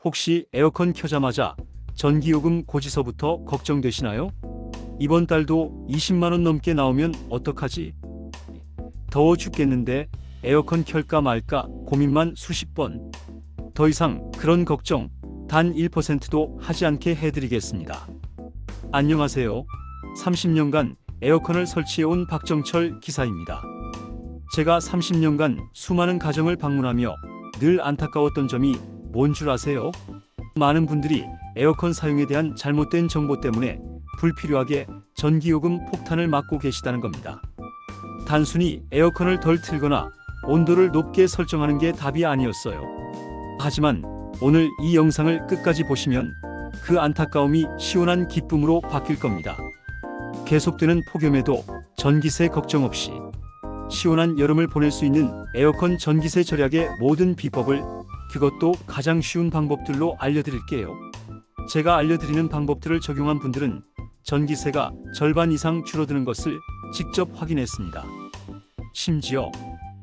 혹시 에어컨 켜자마자 전기요금 고지서부터 걱정되시나요? 이번 달도 20만 원 넘게 나오면 어떡하지? 더워 죽겠는데 에어컨 켤까 말까 고민만 수십 번. 더 이상 그런 걱정 단 1%도 하지 않게 해드리겠습니다. 안녕하세요. 30년간 에어컨을 설치해온 박정철 기사입니다. 제가 30년간 수많은 가정을 방문하며 늘 안타까웠던 점이 뭔 줄 아세요? 많은 분들이 에어컨 사용에 대한 잘못된 정보 때문에 불필요하게 전기요금 폭탄을 맞고 계시다는 겁니다. 단순히 에어컨을 덜 틀거나 온도를 높게 설정하는 게 답이 아니었어요. 하지만 오늘 이 영상을 끝까지 보시면 그 안타까움이 시원한 기쁨으로 바뀔 겁니다. 계속되는 폭염에도 전기세 걱정 없이 시원한 여름을 보낼 수 있는 에어컨 전기세 절약의 모든 비법을, 그것도 가장 쉬운 방법들로 알려드릴게요. 제가 알려드리는 방법들을 적용한 분들은 전기세가 절반 이상 줄어드는 것을 직접 확인했습니다. 심지어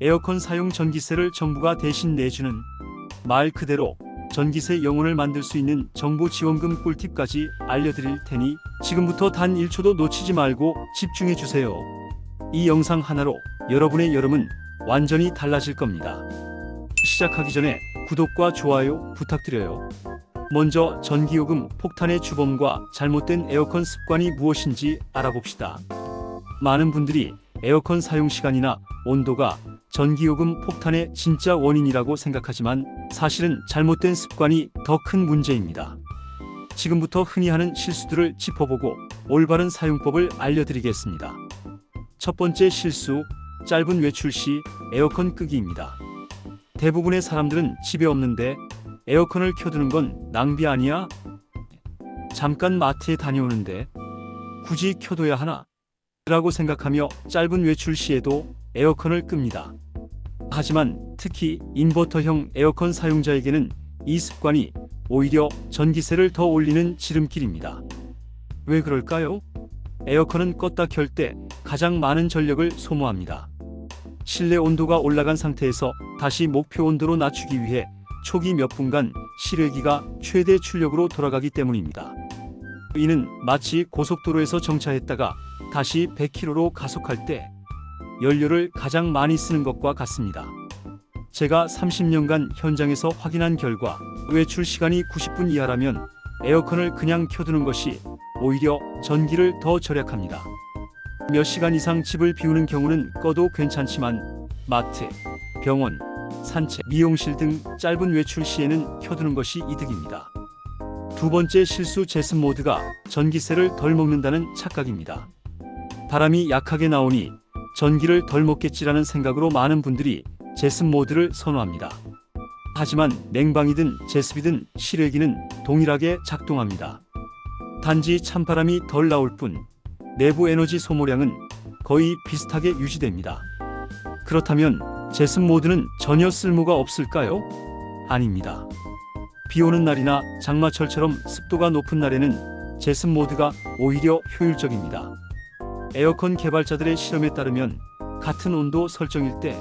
에어컨 사용 전기세를 정부가 대신 내주는, 말 그대로 전기세 영혼을 만들 수 있는 정부지원금 꿀팁까지 알려드릴 테니 지금부터 단 1초도 놓치지 말고 집중해 주세요. 이 영상 하나로 여러분의 여름은 완전히 달라질 겁니다. 시작하기 전에 구독과 좋아요 부탁드려요. 먼저 전기요금 폭탄의 주범과 잘못된 에어컨 습관이 무엇인지 알아봅시다. 많은 분들이 에어컨 사용 시간이나 온도가 전기요금 폭탄의 진짜 원인이라고 생각하지만 사실은 잘못된 습관이 더 큰 문제입니다. 지금부터 흔히 하는 실수들을 짚어보고 올바른 사용법을 알려드리겠습니다. 첫 번째 실수, 짧은 외출 시 에어컨 끄기입니다. 대부분의 사람들은 집에 없는데 에어컨을 켜두는 건 낭비 아니야? 잠깐 마트에 다녀오는데 굳이 켜둬야 하나? 라고 생각하며 짧은 외출 시에도 에어컨을 끕니다. 하지만 특히 인버터형 에어컨 사용자에게는 이 습관이 오히려 전기세를 더 올리는 지름길입니다. 왜 그럴까요? 에어컨은 껐다 켤 때 가장 많은 전력을 소모합니다. 실내 온도가 올라간 상태에서 다시 목표 온도로 낮추기 위해 초기 몇 분간 실외기가 최대 출력으로 돌아가기 때문입니다. 이는 마치 고속도로에서 정차했다가 다시 100km로 가속할 때 연료를 가장 많이 쓰는 것과 같습니다. 제가 30년간 현장에서 확인한 결과 외출 시간이 90분 이하라면 에어컨을 그냥 켜두는 것이 오히려 전기를 더 절약합니다. 몇 시간 이상 집을 비우는 경우는 꺼도 괜찮지만 마트, 병원, 산책, 미용실 등 짧은 외출 시에는 켜두는 것이 이득입니다. 두 번째 실수, 제습 모드가 전기세를 덜 먹는다는 착각입니다. 바람이 약하게 나오니 전기를 덜 먹겠지라는 생각으로 많은 분들이 제습 모드를 선호합니다. 하지만 냉방이든 제습이든 실외기는 동일하게 작동합니다. 단지 찬바람이 덜 나올 뿐 내부 에너지 소모량은 거의 비슷하게 유지됩니다. 그렇다면 제습 모드는 전혀 쓸모가 없을까요? 아닙니다. 비 오는 날이나 장마철처럼 습도가 높은 날에는 제습 모드가 오히려 효율적입니다. 에어컨 개발자들의 실험에 따르면 같은 온도 설정일 때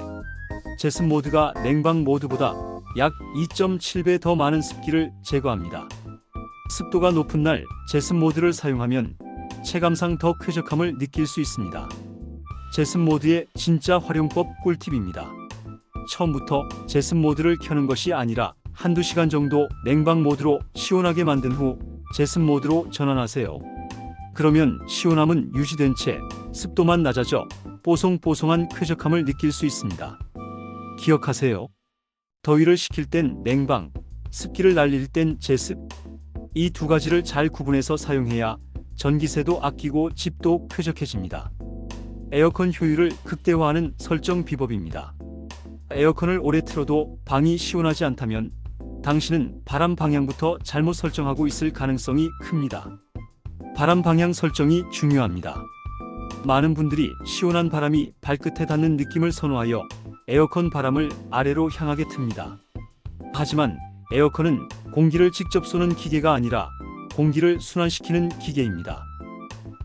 제습 모드가 냉방 모드보다 약 2.7배 더 많은 습기를 제거합니다. 습도가 높은 날 제습 모드를 사용하면 체감상 더 쾌적함을 느낄 수 있습니다. 제습 모드의 진짜 활용법 꿀팁입니다. 처음부터 제습 모드를 켜는 것이 아니라 한두 시간 정도 냉방 모드로 시원하게 만든 후 제습 모드로 전환하세요. 그러면 시원함은 유지된 채 습도만 낮아져 뽀송뽀송한 쾌적함을 느낄 수 있습니다. 기억하세요. 더위를 식힐 땐 냉방, 습기를 날릴 땐 제습. 이 두 가지를 잘 구분해서 사용해야 전기세도 아끼고 집도 쾌적해집니다. 에어컨 효율을 극대화하는 설정 비법입니다. 에어컨을 오래 틀어도 방이 시원하지 않다면 당신은 바람 방향부터 잘못 설정하고 있을 가능성이 큽니다. 바람 방향 설정이 중요합니다. 많은 분들이 시원한 바람이 발끝에 닿는 느낌을 선호하여 에어컨 바람을 아래로 향하게 틉니다. 하지만 에어컨은 공기를 직접 쏘는 기계가 아니라 공기를 순환시키는 기계입니다.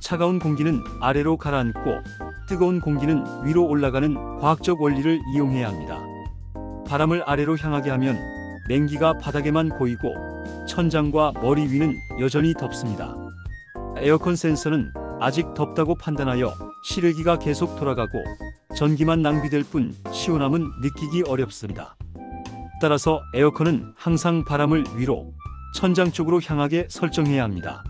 차가운 공기는 아래로 가라앉고 뜨거운 공기는 위로 올라가는 과학적 원리를 이용해야 합니다. 바람을 아래로 향하게 하면 냉기가 바닥에만 고이고 천장과 머리 위는 여전히 덥습니다. 에어컨 센서는 아직 덥다고 판단하여 실외기가 계속 돌아가고 전기만 낭비될 뿐 시원함은 느끼기 어렵습니다. 따라서 에어컨은 항상 바람을 위로, 천장 쪽으로 향하게 설정해야 합니다.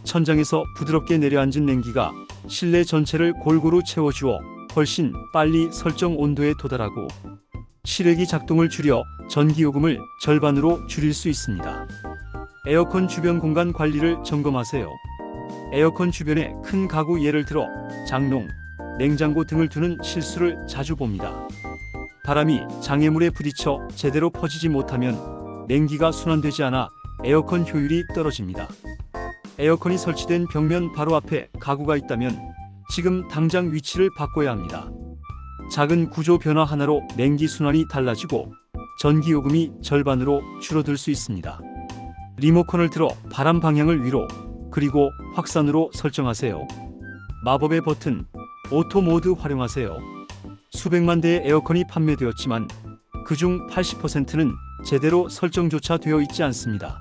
천장에서 부드럽게 내려앉은 냉기가 실내 전체를 골고루 채워주어 훨씬 빨리 설정 온도에 도달하고 실외기 작동을 줄여 전기요금을 절반으로 줄일 수 있습니다. 에어컨 주변 공간 관리를 점검하세요. 에어컨 주변에 큰 가구, 예를 들어 장롱, 냉장고 등을 두는 실수를 자주 봅니다. 바람이 장애물에 부딪혀 제대로 퍼지지 못하면 냉기가 순환되지 않아 에어컨 효율이 떨어집니다. 에어컨이 설치된 벽면 바로 앞에 가구가 있다면 지금 당장 위치를 바꿔야 합니다. 작은 구조 변화 하나로 냉기 순환이 달라지고 전기요금이 절반으로 줄어들 수 있습니다. 리모컨을 들어 바람 방향을 위로, 그리고 확산으로 설정하세요. 마법의 버튼, 오토 모드 활용하세요. 수백만 대의 에어컨이 판매되었지만 그중 80%는 제대로 설정조차 되어 있지 않습니다.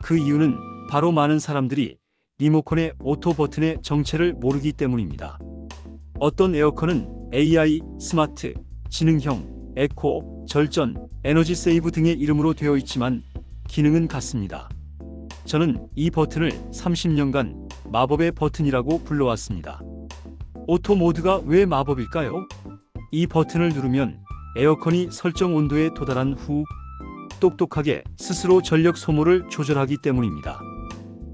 그 이유는 바로 많은 사람들이 리모컨의 오토 버튼의 정체를 모르기 때문입니다. 어떤 에어컨은 AI, 스마트, 지능형, 에코, 절전, 에너지 세이브 등의 이름으로 되어 있지만 기능은 같습니다. 저는 이 버튼을 30년간 마법의 버튼이라고 불러왔습니다. 오토 모드가 왜 마법일까요? 이 버튼을 누르면 에어컨이 설정 온도에 도달한 후 똑똑하게 스스로 전력 소모를 조절하기 때문입니다.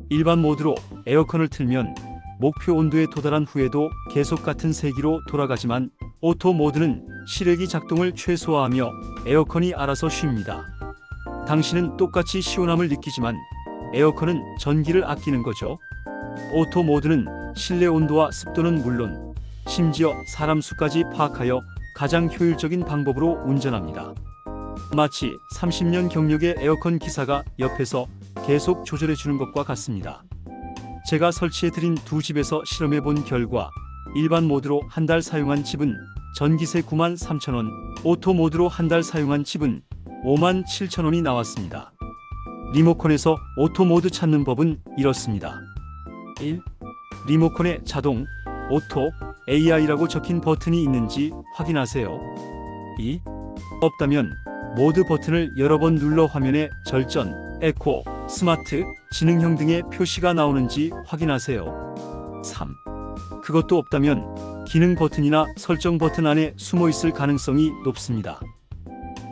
일반 모드로 에어컨을 틀면 목표 온도에 도달한 후에도 계속 같은 세기로 돌아가지만 오토 모드는 실외기 작동을 최소화하며 에어컨이 알아서 쉽니다. 당신은 똑같이 시원함을 느끼지만 에어컨은 전기를 아끼는 거죠. 오토 모드는 실내 온도와 습도는 물론 심지어 사람 수까지 파악하여 가장 효율적인 방법으로 운전합니다. 마치 30년 경력의 에어컨 기사가 옆에서 계속 조절해 주는 것과 같습니다. 제가 설치해 드린 두 집에서 실험해 본 결과 일반 모드로 한 달 사용한 집은 전기세 93,000원, 오토 모드로 한 달 사용한 집은 57,000원이 나왔습니다. 리모컨에서 오토 모드 찾는 법은 이렇습니다. 1. 리모컨에 자동, 오토, AI라고 적힌 버튼이 있는지 확인하세요. 2. 없다면 모드 버튼을 여러 번 눌러 화면에 절전, 에코, 스마트, 지능형 등의 표시가 나오는지 확인하세요. 3. 그것도 없다면 기능 버튼이나 설정 버튼 안에 숨어 있을 가능성이 높습니다.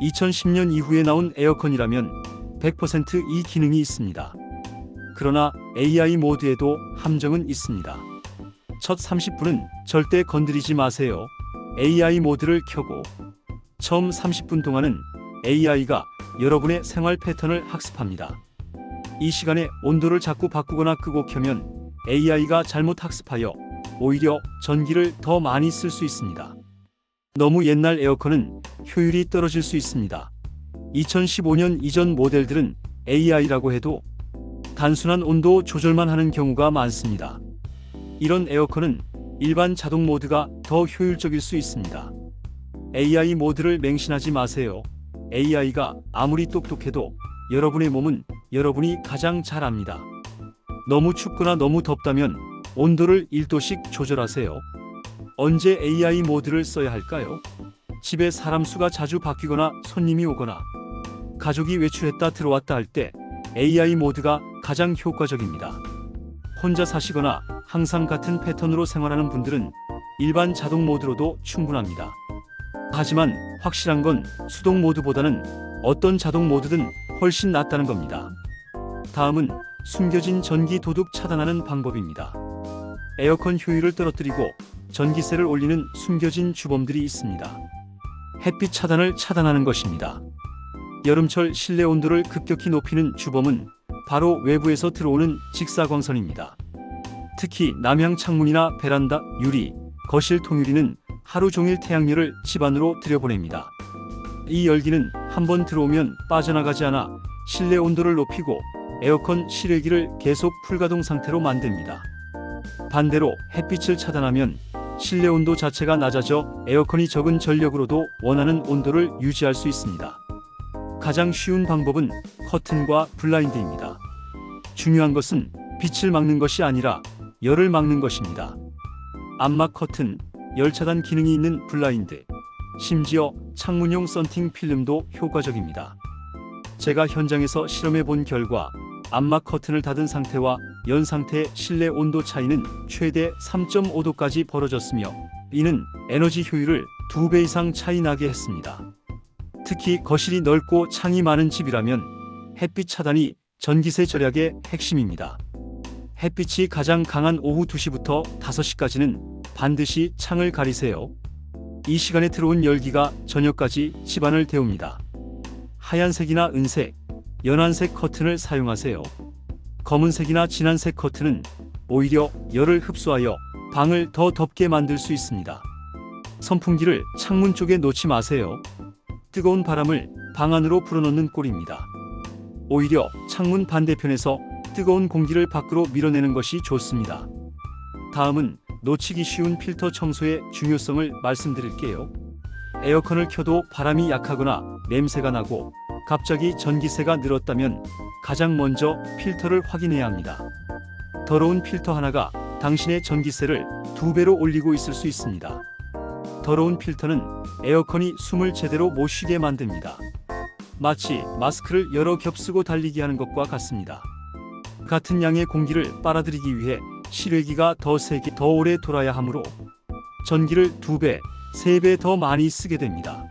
2010년 이후에 나온 에어컨이라면 100% 이 기능이 있습니다. 그러나 AI 모드에도 함정은 있습니다. 첫 30분은 절대 건드리지 마세요. AI 모드를 켜고 처음 30분 동안은 AI가 여러분의 생활 패턴을 학습합니다. 이 시간에 온도를 자꾸 바꾸거나 끄고 켜면 AI가 잘못 학습하여 오히려 전기를 더 많이 쓸 수 있습니다. 너무 옛날 에어컨은 효율이 떨어질 수 있습니다. 2015년 이전 모델들은 AI라고 해도 단순한 온도 조절만 하는 경우가 많습니다. 이런 에어컨은 일반 자동 모드가 더 효율적일 수 있습니다. AI 모드를 맹신하지 마세요. AI가 아무리 똑똑해도 여러분의 몸은 여러분이 가장 잘 압니다. 너무 춥거나 너무 덥다면 온도를 1도씩 조절하세요. 언제 AI 모드를 써야 할까요? 집에 사람 수가 자주 바뀌거나 손님이 오거나 가족이 외출했다 들어왔다 할 때 AI 모드가 가장 효과적입니다. 혼자 사시거나 항상 같은 패턴으로 생활하는 분들은 일반 자동 모드로도 충분합니다. 하지만 확실한 건 수동 모드보다는 어떤 자동 모드든 훨씬 낫다는 겁니다. 다음은 숨겨진 전기 도둑 차단하는 방법입니다. 에어컨 효율을 떨어뜨리고 전기세를 올리는 숨겨진 주범들이 있습니다. 햇빛 차단을 차단하는 것입니다. 여름철 실내 온도를 급격히 높이는 주범은 바로 외부에서 들어오는 직사광선입니다. 특히 남향 창문이나 베란다, 유리, 거실 통유리는 하루 종일 태양열을 집 안으로 들여보냅니다. 이 열기는 한번 들어오면 빠져나가지 않아 실내 온도를 높이고 에어컨 실외기를 계속 풀가동 상태로 만듭니다. 반대로 햇빛을 차단하면 실내 온도 자체가 낮아져 에어컨이 적은 전력으로도 원하는 온도를 유지할 수 있습니다. 가장 쉬운 방법은 커튼과 블라인드입니다. 중요한 것은 빛을 막는 것이 아니라 열을 막는 것입니다. 암막 커튼, 열 차단 기능이 있는 블라인드, 심지어 창문용 썬팅 필름도 효과적입니다. 제가 현장에서 실험해 본 결과 암막 커튼을 닫은 상태와 연 상태의 실내 온도 차이는 최대 3.5도까지 벌어졌으며 이는 에너지 효율을 2배 이상 차이 나게 했습니다. 특히 거실이 넓고 창이 많은 집이라면 햇빛 차단이 전기세 절약의 핵심입니다. 햇빛이 가장 강한 오후 2시부터 5시까지는 반드시 창을 가리세요. 이 시간에 들어온 열기가 저녁까지 집안을 데웁니다. 하얀색이나 은색, 연한색 커튼을 사용하세요. 검은색이나 진한색 커튼은 오히려 열을 흡수하여 방을 더 덥게 만들 수 있습니다. 선풍기를 창문 쪽에 놓지 마세요. 뜨거운 바람을 방 안으로 불어넣는 꼴입니다. 오히려 창문 반대편에서 뜨거운 공기를 밖으로 밀어내는 것이 좋습니다. 다음은 놓치기 쉬운 필터 청소의 중요성을 말씀드릴게요. 에어컨을 켜도 바람이 약하거나 냄새가 나고 갑자기 전기세가 늘었다면 가장 먼저 필터를 확인해야 합니다. 더러운 필터 하나가 당신의 전기세를 2배로 올리고 있을 수 있습니다. 더러운 필터는 에어컨이 숨을 제대로 못 쉬게 만듭니다. 마치 마스크를 여러 겹 쓰고 달리기 하는 것과 같습니다. 같은 양의 공기를 빨아들이기 위해 실외기가 더 세게 더 오래 돌아야 하므로 전기를 2배, 3배 더 많이 쓰게 됩니다.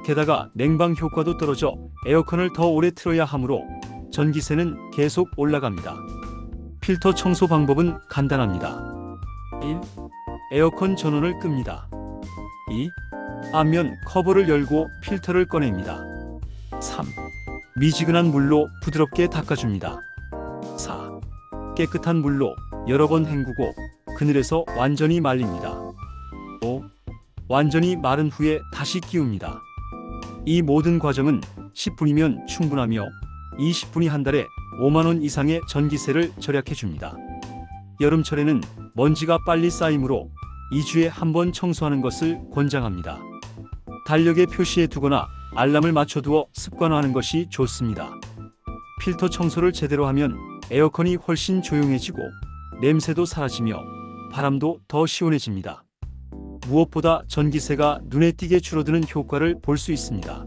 게다가 냉방 효과도 떨어져 에어컨을 더 오래 틀어야 하므로 전기세는 계속 올라갑니다. 필터 청소 방법은 간단합니다. 1. 에어컨 전원을 끕니다. 2. 앞면 커버를 열고 필터를 꺼냅니다. 3. 미지근한 물로 부드럽게 닦아줍니다. 4. 깨끗한 물로 여러 번 헹구고 그늘에서 완전히 말립니다. 5. 완전히 마른 후에 다시 끼웁니다. 이 모든 과정은 10분이면 충분하며 20분이 한 달에 5만 원 이상의 전기세를 절약해 줍니다. 여름철에는 먼지가 빨리 쌓이므로 2주에 한 번 청소하는 것을 권장합니다. 달력에 표시해 두거나 알람을 맞춰두어 습관화하는 것이 좋습니다. 필터 청소를 제대로 하면 에어컨이 훨씬 조용해지고 냄새도 사라지며 바람도 더 시원해집니다. 무엇보다 전기세가 눈에 띄게 줄어드는 효과를 볼 수 있습니다.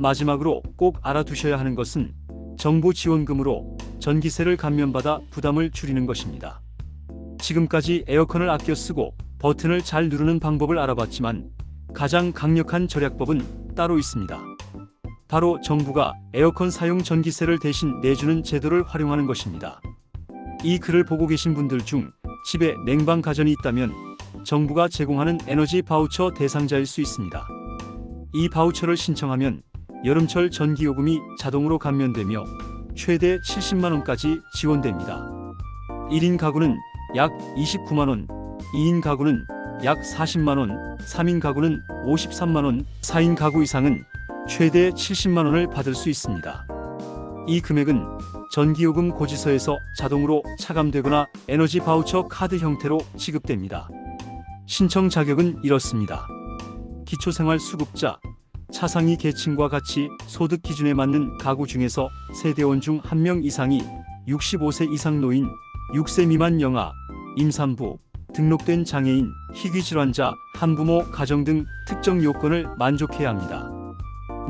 마지막으로 꼭 알아두셔야 하는 것은 정부 지원금으로 전기세를 감면받아 부담을 줄이는 것입니다. 지금까지 에어컨을 아껴 쓰고 버튼을 잘 누르는 방법을 알아봤지만 가장 강력한 절약법은 따로 있습니다. 바로 정부가 에어컨 사용 전기세를 대신 내주는 제도를 활용하는 것입니다. 이 글을 보고 계신 분들 중 집에 냉방 가전이 있다면 정부가 제공하는 에너지 바우처 대상자일 수 있습니다. 이 바우처를 신청하면 여름철 전기요금이 자동으로 감면되며 최대 70만 원까지 지원됩니다. 1인 가구는 약 29만 원, 2인 가구는 약 40만 원, 3인 가구는 53만 원, 4인 가구 이상은 최대 70만 원을 받을 수 있습니다. 이 금액은 전기요금 고지서에서 자동으로 차감되거나 에너지 바우처 카드 형태로 지급됩니다. 신청 자격은 이렇습니다. 기초생활수급자, 차상위 계층과 같이 소득 기준에 맞는 가구 중에서 세대원 중 1명 이상이 65세 이상 노인, 6세 미만 영아, 임산부, 등록된 장애인, 희귀질환자, 한부모 가정 등 특정 요건을 만족해야 합니다.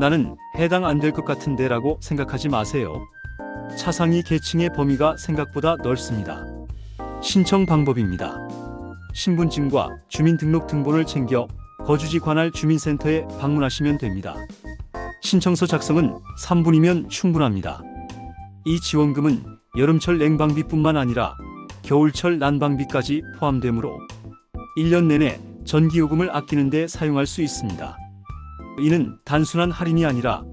나는 해당 안 될 것 같은데 라고 생각하지 마세요. 차상위 계층의 범위가 생각보다 넓습니다. 신청 방법입니다. 신분증과 주민등록등본을 챙겨 거주지 관할 주민센터에 방문하시면 됩니다. 신청서 작성은 3분이면 충분합니다. 이 지원금은 여름철 냉방비뿐만 아니라 겨울철 난방비까지 포함되므로 1년 내내 전기요금을 아끼는 데 사용할 수 있습니다. 이는 단순한 할인이 아니라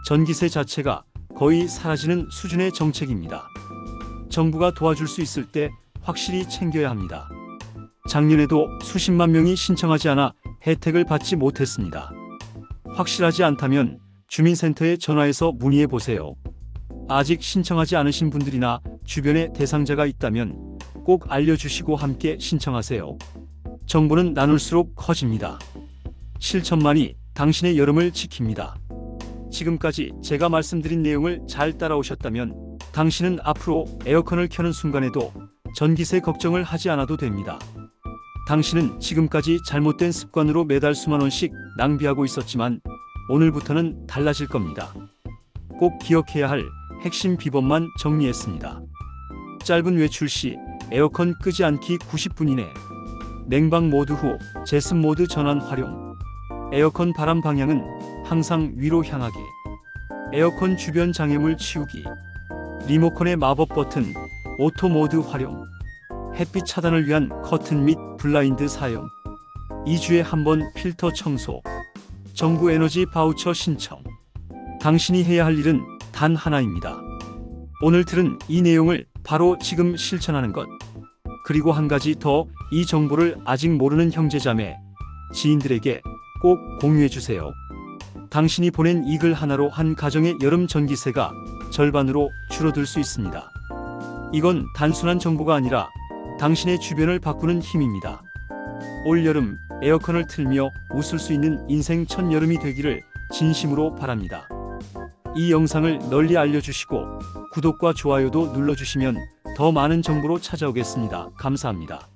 전기세 자체가 거의 사라지는 수준의 정책입니다. 정부가 도와줄 수 있을 때 확실히 챙겨야 합니다. 작년에도 수십만 명이 신청하지 않아 혜택을 받지 못했습니다. 확실하지 않다면 주민센터에 전화해서 문의해 보세요. 아직 신청하지 않으신 분들이나 주변에 대상자가 있다면 꼭 알려주시고 함께 신청하세요. 정보는 나눌수록 커집니다. 실천만이 당신의 여름을 지킵니다. 지금까지 제가 말씀드린 내용을 잘 따라오셨다면 당신은 앞으로 에어컨을 켜는 순간에도 전기세 걱정을 하지 않아도 됩니다. 당신은 지금까지 잘못된 습관으로 매달 수만 원씩 낭비하고 있었지만 오늘부터는 달라질 겁니다. 꼭 기억해야 할 핵심 비법만 정리했습니다. 짧은 외출 시 에어컨 끄지 않기 90분 이내, 냉방 모드 후 제습 모드 전환 활용, 에어컨 바람 방향은 항상 위로 향하게, 에어컨 주변 장애물 치우기, 리모컨의 마법 버튼 오토 모드 활용, 햇빛 차단을 위한 커튼 및 블라인드 사용, 2주에 한 번 필터 청소, 정부 에너지 바우처 신청. 당신이 해야 할 일은 단 하나입니다. 오늘 들은 이 내용을 바로 지금 실천하는 것. 그리고 한 가지 더, 이 정보를 아직 모르는 형제자매, 지인들에게 꼭 공유해 주세요. 당신이 보낸 이 글 하나로 한 가정의 여름 전기세가 절반으로 줄어들 수 있습니다. 이건 단순한 정보가 아니라 당신의 주변을 바꾸는 힘입니다. 올여름 에어컨을 틀며 웃을 수 있는 인생 첫 여름이 되기를 진심으로 바랍니다. 이 영상을 널리 알려주시고 구독과 좋아요도 눌러주시면 더 많은 정보로 찾아오겠습니다. 감사합니다.